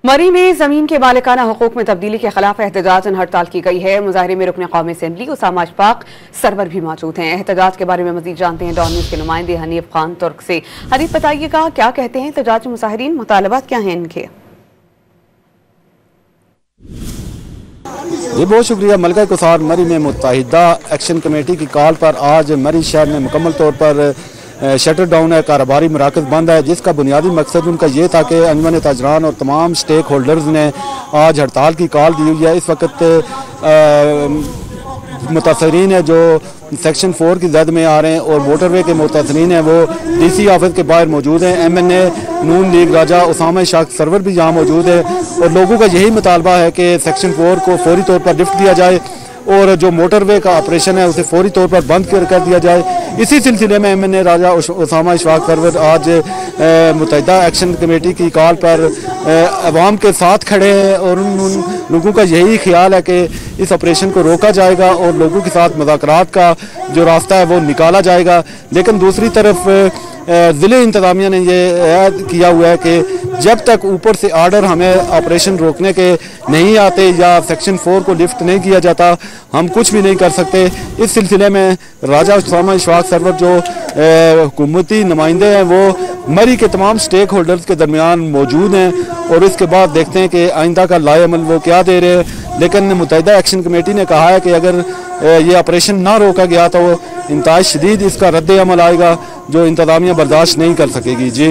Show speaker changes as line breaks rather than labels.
मरी में जमीन के मालिकाना हुकूक में तब्दीली के खिलाफ एहतजाज हड़ताल की गई है। मुजाहरे में रुकन कौमी असेंबली उसामा अशफाक सरवर भी मौजूद हैं। एहतजाज के बारे में मजीद जानते हैं डॉन न्यूज़ के नुमाइंदे हनीफ खान तुर्क से। हनीफ, बताइएगा क्या कहते हैं एहतजाज मुजाहिरीन, मुतालबात क्या हैं इनके?
जी बहुत शुक्रिया। मलका कुसार मरी में मुत्तहिदा एक्शन कमेटी की कॉल पर आज मरी शहर में मुकम्मल तौर पर शटर डाउन है, कारोबारी मराकज़ बंद है, जिसका बुनियादी मकसद उनका ये था कि अंजुमन ताजरान और तमाम स्टेक होल्डर्स ने आज हड़ताल की कॉल दी हुई है। इस वक्त मुतासरीन है जो सेक्शन 4 की जद में आ रहे हैं और मोटरवे के मुतासरीन हैं वो DC ऑफिस के बाहर मौजूद हैं। MNA नून लीग राजा उसामा अशफाक सरवर भी यहाँ मौजूद है और लोगों का यही मुतालबा है कि सेक्शन 4 को फौरी तौर पर लिफ्ट दिया जाए और जो मोटरवे का ऑपरेशन है उसे फौरी तौर पर बंद कर दिया जाए। इसी सिलसिले में MNA राजा उसामा अशफाक सरवर आज मुत्तहिदा एक्शन कमेटी की कॉल पर अवाम के साथ खड़े हैं और उन लोगों का यही ख्याल है कि इस ऑपरेशन को रोका जाएगा और लोगों के साथ मुज़ाकरात का जो रास्ता है वो निकाला जाएगा। लेकिन दूसरी तरफ ज़िले इंतज़ामिया ने ये ऐद किया हुआ है कि जब तक ऊपर से आर्डर हमें ऑपरेशन रोकने के नहीं आते या सेक्शन 4 को लिफ्ट नहीं किया जाता हम कुछ भी नहीं कर सकते। इस सिलसिले में राजा उसामा अशफाक सरवर जो हुकूमती नुमाइंदे हैं वो मरी के तमाम स्टेक होल्डर्स के दरमियान मौजूद हैं और इसके बाद देखते हैं कि आइंदा का लाए अमल वो क्या दे रहे हैं। लेकिन मुत्तहिदा एक्शन कमेटी ने कहा है कि अगर ये ऑपरेशन ना रोका गया तो इंतहाई शदीद इसका रद्द अमल आएगा जो इंतज़ामिया बर्दाश्त नहीं कर सकेगी। जी।